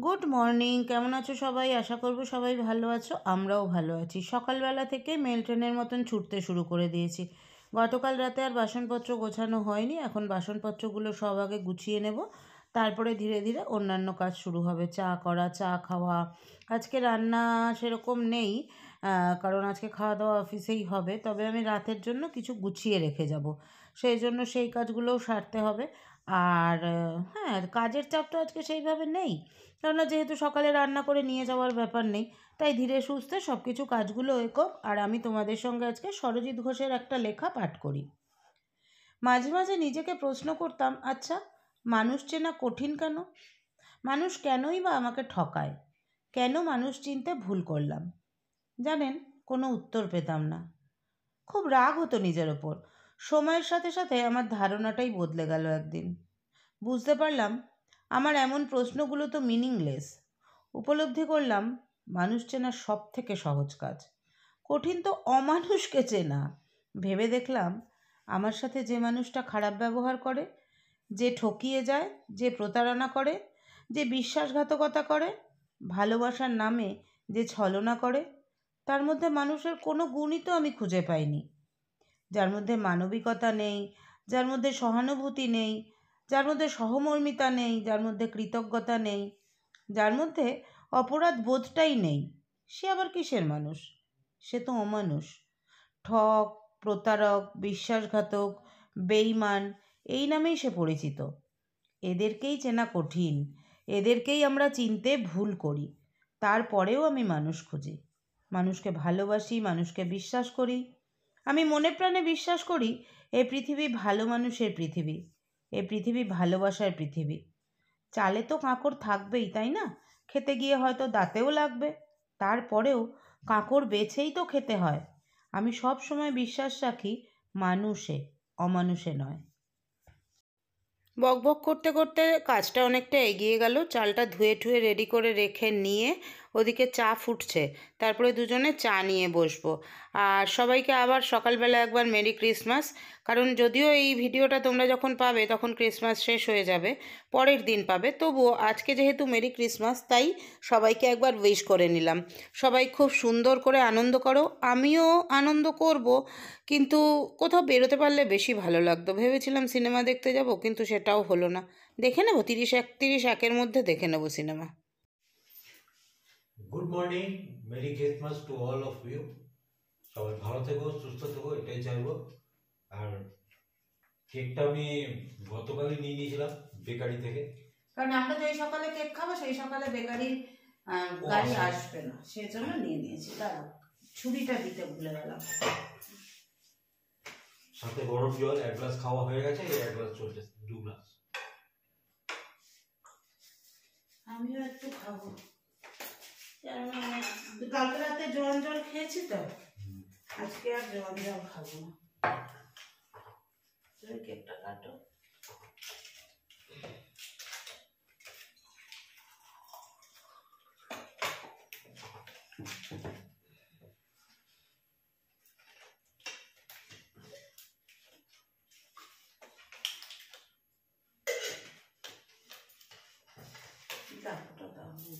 Good morning, কেমন আছো সবাই? আশা করব সবাই ভালো আছো, আমরাও ভালো আছি। সকালবেলা থেকে মেল ট্রেনের মতন ছুটতে শুরু করে দিয়েছি। গতকাল রাতে আর বাসনপত্র গোছানো হয়নি, এখন বাসনপত্রগুলো সব আগে গুছিয়ে নেব, তারপরে ধীরে ধীরে অন্যান্য কাজ শুরু হবে। চা করা, চা খাওয়া। আজকে রান্না সেরকম নেই, কারণ আজকে খাওয়া দাওয়া অফিসেই হবে, তবে আমি রাতের জন্য কিছু গুছিয়ে রেখে যাব, সেই জন্য সেই কাজগুলোও সারতে হবে। আর হ্যাঁ, কাজের চাপ তো আজকে সেইভাবে নেই, কেননা যেহেতু সকালে রান্না করে নিয়ে যাওয়ার ব্যাপার নেই, তাই ধীরে সুস্থে সব কিছু কাজগুলো এগোক। আর আমি তোমাদের সঙ্গে আজকে সরজিৎ ঘোষের একটা লেখা পাঠ করি। মাঝে মাঝে নিজেকে প্রশ্ন করতাম, আচ্ছা, মানুষ চেনা কঠিন কেন? মানুষ কেনই বা আমাকে ঠকায়? কেন মানুষ চিনতে ভুল করলাম? জানেন, কোনো উত্তর পেতাম না। খুব রাগ হতো নিজের ওপর। সময়ের সাথে সাথে আমার ধারণাটাই বদলে গেল একদিন। বুঝতে পারলাম আমার এমন প্রশ্নগুলো তো মিনিংলেস। উপলব্ধি করলাম মানুষ চেনা সব থেকে সহজ কাজ, কঠিন তো অমানুষকে চেনা। ভেবে দেখলাম আমার সাথে যে মানুষটা খারাপ ব্যবহার করে, যে ঠকিয়ে যায়, যে প্রতারণা করে, যে বিশ্বাসঘাতকতা করে, ভালোবাসার নামে যে ছলনা করে, তার মধ্যে মানুষের কোনো গুণই তো আমি খুঁজে পাইনি। যার মধ্যে মানবিকতা নেই, যার মধ্যে সহানুভূতি নেই, যার মধ্যে সহমর্মিতা নেই, যার মধ্যে কৃতজ্ঞতা নেই, যার মধ্যে অপরাধ বোধটাই নেই, সে আবার কিসের মানুষ? সে তো অমানুষ। ঠক, প্রতারক, বিশ্বাসঘাতক, বেঈমান, এই নামেই সে পরিচিত। এদেরকেই চেনা কঠিন, এদেরকেই আমরা চিনতে ভুল করি। তারপরেও আমি মানুষ খুঁজি, মানুষকে ভালোবাসি, মানুষকে বিশ্বাস করি। আমি মনে প্রাণে বিশ্বাস করি এ পৃথিবী ভালো মানুষের পৃথিবী, এ পৃথিবী ভালোবাসার পৃথিবী। চালে তো কাঁকড় থাকবেই, তাই না? খেতে গিয়ে হয়তো দাঁতেও লাগবে, তারপরেও কাঁকড় বেছেই তো খেতে হয়। আমি সব সময় বিশ্বাস রাখি মানুষে, অমানুষে নয়। বকবক করতে করতে কাজটা অনেকটা এগিয়ে গেল। চালটা ধুয়ে ঠুয়ে রেডি করে রেখে নিয়ে ওদিকে চা ফুটছে, তারপরে দুজনে চা নিয়ে বসবো। আর সবাইকে আবার সকালবেলা একবার মেরি ক্রিসমাস। কারণ যদিও এই ভিডিওটা তোমরা যখন পাবে তখন ক্রিসমাস শেষ হয়ে যাবে, পরের দিন পাবে, তবুও আজকে যেহেতু মেরি ক্রিসমাস, তাই সবাইকে একবার উইশ করে নিলাম। সবাই খুব সুন্দর করে আনন্দ করো, আমিও আনন্দ করব, কিন্তু কোথাও বেরোতে পারলে বেশি ভালো লাগতো। ভেবেছিলাম সিনেমা দেখতে যাব, কিন্তু সেটাও হলো না। দেখে নেবো 31-1 মধ্যে দেখে নেবো cinema. Good morning, merry Christmas to all of you. সবাই ভালো থেকো, সুস্থ থেকো, এটাই চাইবো। আর কেকটা আমি গতকালই নিয়ে নিয়েছিলাম বেকারি থেকে, কারণ আমরা যেই সকালে কেক খাবো সেই সকালে বেকারির গাড়ি আসবে না, সেজন্য নিয়ে নিয়েছি। দাঁড়াও, ছুরিটা দিতে ভুলে গেলাম। সাথে গরম জল 1 গ্লাস খাওয়া হয়ে গেছে, 1 গ্লাস চলছে, 2 গ্লাস। আমিও একটু খাবো, কালকে রাতে জল খেয়েছি তো, আজকে আর জল খাবো না। তুমি কেকটা কাটো।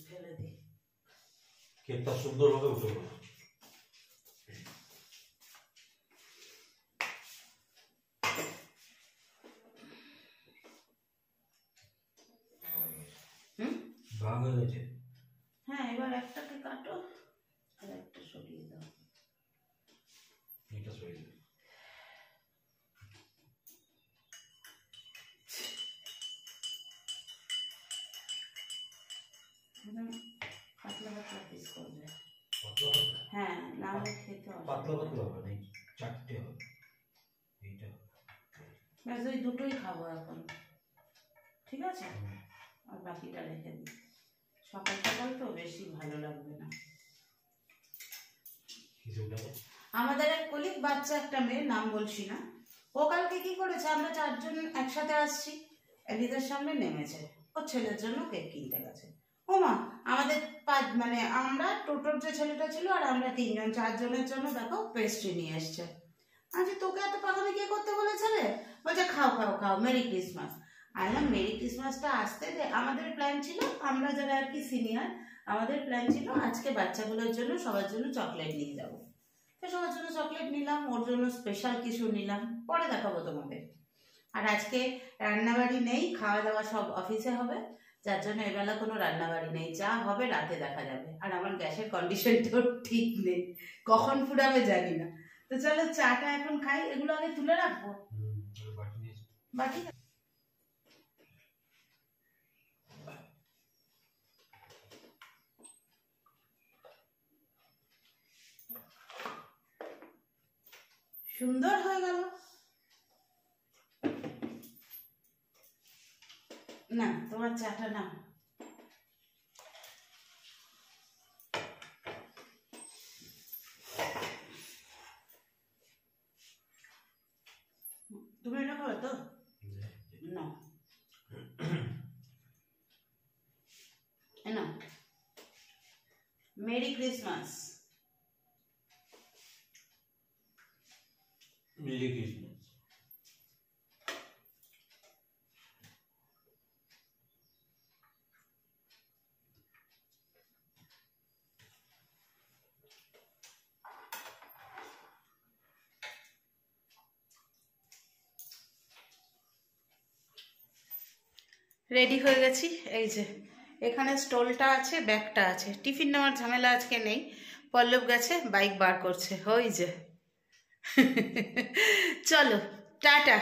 ফেলে দিই, কেকটা সুন্দরভাবে উঠে গেল। ভাগ হয়ে গেছে। হ্যাঁ, এবার একটাকে কাটো আর একটা সরিয়ে দাও। এটা সরিয়ে দাও। পাতলা পাতলা পিস করবে। পাতলা পাতলা? হ্যাঁ, না হলে খেতে পাতলা পাতলা হবে না, চারটে হবে। এইটা ব্যাস, ওই দুটোই খাবো এখন, ঠিক আছে? আর বাকিটা রেখে দিই, সকাল সকাল তো বেশি ভালো লাগবে না। আমাদের এক কলিগ, বাচ্চা একটা মেয়ে, নাম বলছি না, ও কালকে কি করেছে, আমরা 4 জন একসাথে আসছি, এলিদের সামনে নেমেছে, ওর ছেলের জন্য কেক কিনতে গেছে। ওমা, আমাদের মানে আমরা টোটোর যে ছেলেটা ছিল আর আমরা 3 জন, 4 জনের জন্য দেখো পেস্ট্রি নিয়ে এসছে। আচ্ছা, তোকে এত পাখামি কে করতে বলেছে রে? বলছে খাও খাও খাও, মেরি ক্রিসমাস। আলাম মেরি ক্রিসমাসটা আসতে দে। আমাদের প্ল্যান ছিল, আমরা যারা আর কি সিনিয়র, আমাদের প্ল্যান ছিল আজকে বাচ্চাগুলোর জন্য সবার জন্য চকলেট নিয়ে যাব। তো সবার জন্য চকলেট নিলাম, ওর জন্য স্পেশাল কিছু নিলাম, পরে দেখাবো তোমাদের। আর আজকে রান্নাবাড়ি নেই, খাওয়া দাওয়া সব অফিসে হবে, যার জন্য এবেলা কোনো রান্নাবাড়ি নেই, যা হবে রাতে দেখা যাবে। আর আমার গ্যাসের কন্ডিশনটাও ঠিক নেই, কখন ফুরাবে জানি না। তো চলো চাটা এখন খাই, এগুলো আগে তুলে রাখবো বাটি। সুন্দর হয়ে গেল না তোমার চাটা? না তুমি এটা খাবে তো? না না, merry Christmas. Merry Christmas. Ready হয়ে গেছি, এই যে এখানে স্টোলটা আছে, ব্যাগটা আছে, টিফিন নেওয়ার ঝামেলা আজকে নেই। পল্লব গেছে বাইক বার করছে, ওই যে চলো টাটা,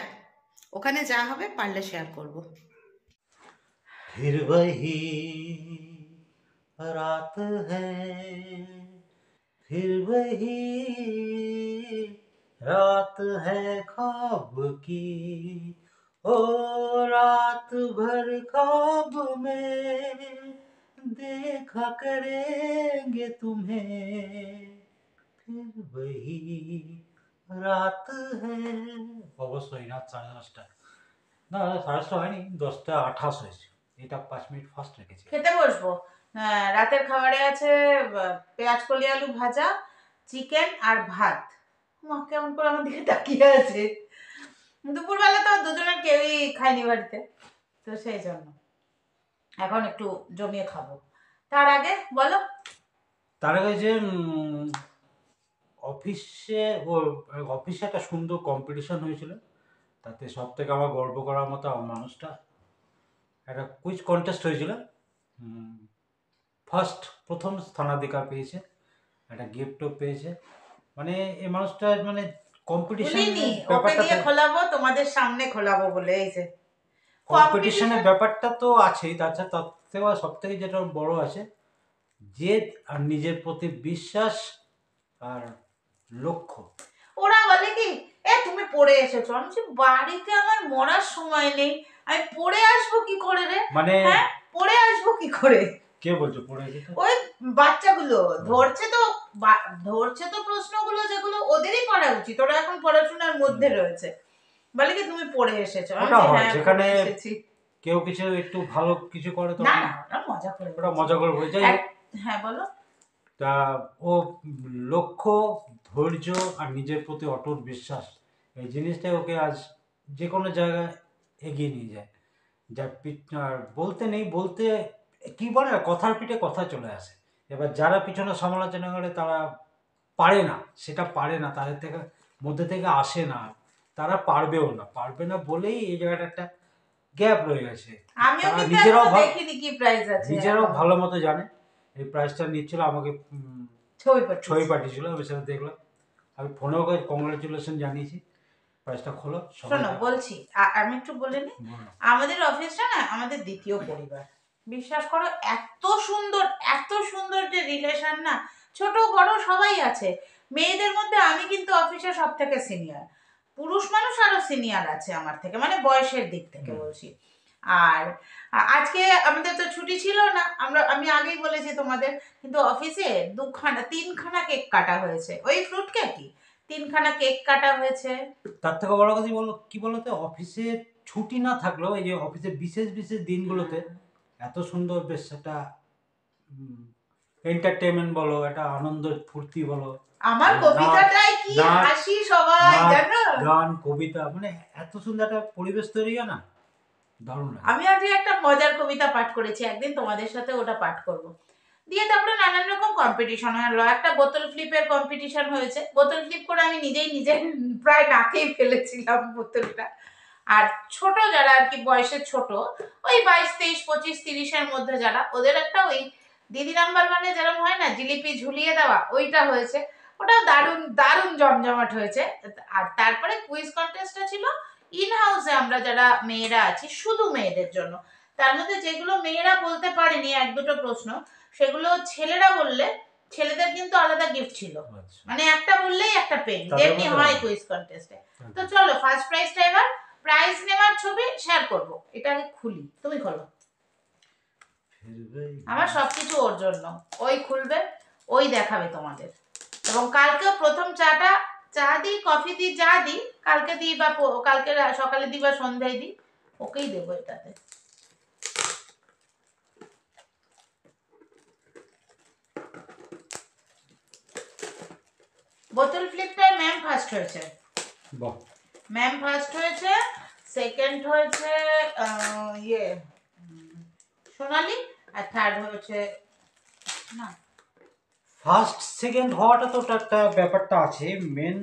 ওখানে যা হবে পারলে শেয়ার করব। फिर वही रात है, फिर वही रात है ख्वाब की, ओ रात भर ख्वाब में देखा करेंगे तुम्हें, फिर वही রাত হ্যাঁ। অবশ্যই রাত 10:30। না 10:30 হয়নি, 10:28 হয়েছে। এটা 5 মিনিট ফাস্ট রেখেছি। খেতে বসবো। রাতের খাবারে আছে পেঁয়াজ কলি আলু ভাজা, চিকেন আর ভাত। মা কেমন করে আমার দিকে তাকিয়ে আছে, দুপুরবেলা তো দুজনের কেউই খায়নি বাড়িতে, তো সেই জন্য এখন একটু জমিয়ে খাবো। তার আগে বলো। তার আগে যে অফিসে ওর অফিসে একটা সুন্দর কম্পিটিশন হয়েছিল, তাতে সব থেকে আমার গর্ব করার মতো আমার মানুষটা, একটা কুইজ কন্টেস্ট হয়েছিল, প্রথম স্থানাধিকার পেয়েছে, একটা গিফটও পেয়েছে। মানে এই মানুষটা মানে কম্পিটিশনের ব্যাপারটা খোলাবো তোমাদের সামনে, খোলাবো বলে এই যে কম্পিটিশনের ব্যাপারটা তো আছেই, তাছাড়া তার থেকে সব থেকে যেটা বড় আছে জেদ আর নিজের প্রতি বিশ্বাস আর লক্ষ্য। ওরা বলে কি তুমি পড়ে এসেছো, আমি বাড়িতে আমার মরার সময় নেই, আমি পড়ে আসবো কি করে রে? মানে পড়ে আসবো কি করে? কে বলছো পড়ে এসেছো? ওই বাচ্চাগুলো ধরছে তো প্রশ্নগুলো যেগুলো ওদেরই পড়া উচিত, ওরা এখন পড়াশোনার মধ্যে রয়েছে, বলে কি তুমি পড়ে এসেছো। যেখানে কেউ কিছু একটু ভালো কিছু করে তো না ওটা মজা করে বলে যাই। হ্যাঁ বলো। তা ও লক্ষ্য, ধৈর্য আর নিজের প্রতি অটুট বিশ্বাস, এই জিনিসটাই ওকে আজ যে কোনো জায়গায় এগিয়ে নিয়ে যায়। যা বলতে নেই, বলতে কি বলে কথার পিঠে কথা চলে আসে। এবার যারা পিছনে সমালোচনা করে তারা পারে না, তাদের থেকে মধ্যে থেকে আসে না, তারা পারবে না বলেই এই জায়গাটা একটা গ্যাপ রয়ে গেছে। নিজেরাও ভালো মতো জানে। এই প্রাইজটা নিচ্ছিল, আমাকে ছবি পাঠিয়েছিল, আমি সেটা দেখলাম, আমি ফোনেও কংগ্রাচুলেশন জানিয়েছি। প্রাইজটা খোলো। শোনো বলছি, আমি একটু বলে নি, আমাদের অফিসটা না আমাদের দ্বিতীয় পরিবার, বিশ্বাস করো, এত সুন্দর যে রিলেশন না, ছোট বড় সবাই আছে। মেয়েদের মধ্যে আমি কিন্তু অফিসে সব থেকে সিনিয়র, পুরুষ মানুষ আরো সিনিয়র আছে আমার থেকে, মানে বয়সের দিক থেকে বলছি। আর আজকে আমাদের তো ছুটি ছিল না, আমি আগেই বলেছি তোমাদের, কিন্তু অফিসে তিনখানা কেক কাটা হয়েছে, ওই ফ্রুট কেকই 3খানা কেক কাটা হয়েছে। তার থেকে বড় কথা কি বলতো, অফিসে ছুটি না থাকলেও এই যে অফিসে বিশেষ দিনগুলোতে এত সুন্দর বেশ একটা এন্টারটেইনমেন্ট বলো, একটা আনন্দ ফুর্তি বলো, আমার কবিতাটাই কি হাসি সবাই জানো, গান কবিতা, মানে এত সুন্দর একটা পরিবেশ তৈরি হয় না, দারুণ লাগে। আমি আজকে একটা মজার কবিতা পাঠ করেছি, একদিন তোমাদের সাথে ওটা পাঠ করব। দিয়ে তারপরে নানান রকম কম্পিটিশন হলো, একটা বোতল ফ্লিপের কম্পিটিশন হয়েছে, বোতল ফ্লিপ করে আমি নিজেই প্রায় নাকেই ফেলেছিলাম বোতলটা। আর ছোট যারা আর কি বয়সে ছোট, ওই 22, 23, 25, 30-এর মধ্যে যারা, ওদের একটা ওই দিদি নাম্বার মানে যেরকম হয় না জিলিপি ঝুলিয়ে দেওয়া, ওইটা হয়েছে। ওটাও দারুণ দারুণ জমজমাট হয়েছে। আর তারপরে কুইজ কন্টেস্টটা ছিল ইন হাউসে, আমরা যারা মেয়েরা আছি শুধু মেয়েদের জন্য। তার মধ্যে যেগুলো মেয়েরা বলতে পারেনি এক দুটো প্রশ্ন, সেগুলো ছেলেরা বললে ছেলেদের কিন্তু আলাদা গিফট ছিল, আচ্ছা, মানে একটা বললেই একটা পেন, তাদের যেমনি মধ্যে হয় আলাদা। কুইজ কন্টেস্টে। তো আচ্ছা। চলো ফার্স্ট প্রাইজটা এবার, প্রাইজ নেওয়ার ছবি শেয়ার করব। এটা আগে খুলি, তুমি খোলো। আমার সবকিছু ওর জন্য, ওই খুলবে, ওই দেখাবে তোমাদের। এবং কালকেও প্রথম চাটা, চা দিই কফি দিই যা দিই, কালকে দিই বা কালকে সকালে দিই বা সন্ধ্যায় দিই, ওকেই দেবো এটাতে। বোতল ফ্লিপটায় ম্যাম ফার্স্ট হয়েছে। বাহ, ম্যাম ফার্স্ট হয়েছে, সেকেন্ড হয়েছে ইয়ে সোনালি, আর থার্ড হয়েছে না, ফার্স্ট সেকেন্ড হওয়াটা তো একটা ব্যাপারটা আছে। মেন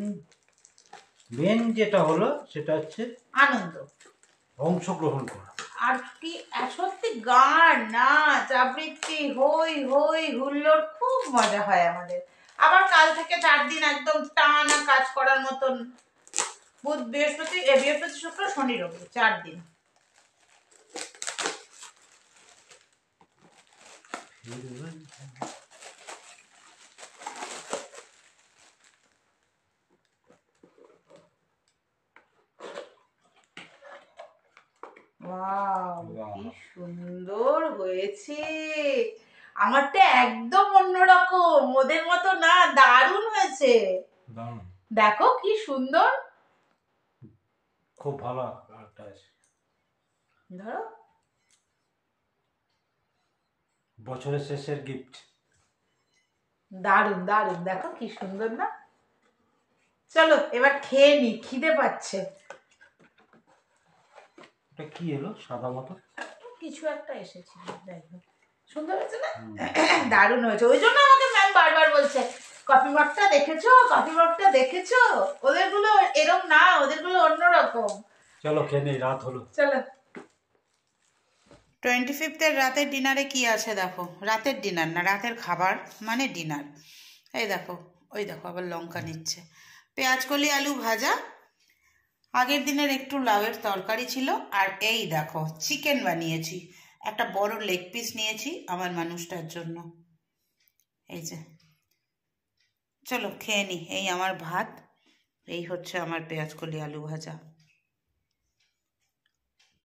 মেন যেটা হলো সেটা হচ্ছে আনন্দ। অংশগ্রহণ করা। আর কি সত্যি গান নাচ আবৃত্তি হই হই হুল্লোড়, খুব মজা হয় আমাদের। আবার কাল থেকে 4 দিন একদম টানা কাজ করার মতন, বুধ বৃহস্পতি বৃহস্পতি শুক্র শনি রবি 4 দিন। ওয়াও, কি সুন্দর হয়েছে! আমারটা একদম অন্যরকম, ওদের মতো না, দারুণ হয়েছে। দারুণ, দেখো কি সুন্দর। খুব ভালো একটা আছে। ধরো, বছরের শেষের গিফট। দারুণ দারুণ, দেখো কি সুন্দর না। চলো এবার খেয়ে নি, খিদে পাচ্ছে। এটা কি এলো সাদা মতো? কিছু একটা এসেছে, যাই হোক সুন্দর হয়েছে না, দারুণ হয়েছে। ওই জন্য আমাকে ম্যাম বারবার বলছে কফি মগটা দেখেছো, কফি মগটা দেখেছো, ওদেরগুলো এরম না, ওদেরগুলো অন্যরকম। চলো খেয়ে নেই, রাত হলো। চলো। 25th-এর রাতের ডিনারে কি আছে দেখো, রাতের ডিনার না, রাতের খাবার মানে ডিনার। এই দেখো, ওই দেখো আবার লঙ্কা নিচ্ছে। পেঁয়াজ কলি আলু ভাজা, আগের দিনের একটু লাউয়ের তরকারি ছিল, আর এই দেখো চিকেন বানিয়েছি, একটা বড় লেগ পিস নিয়েছি আমার মানুষটার জন্য। এই যে, চলো খেয়ে নি। এই আমার ভাত, এই হচ্ছে আমার পেঁয়াজ কলি আলু ভাজা।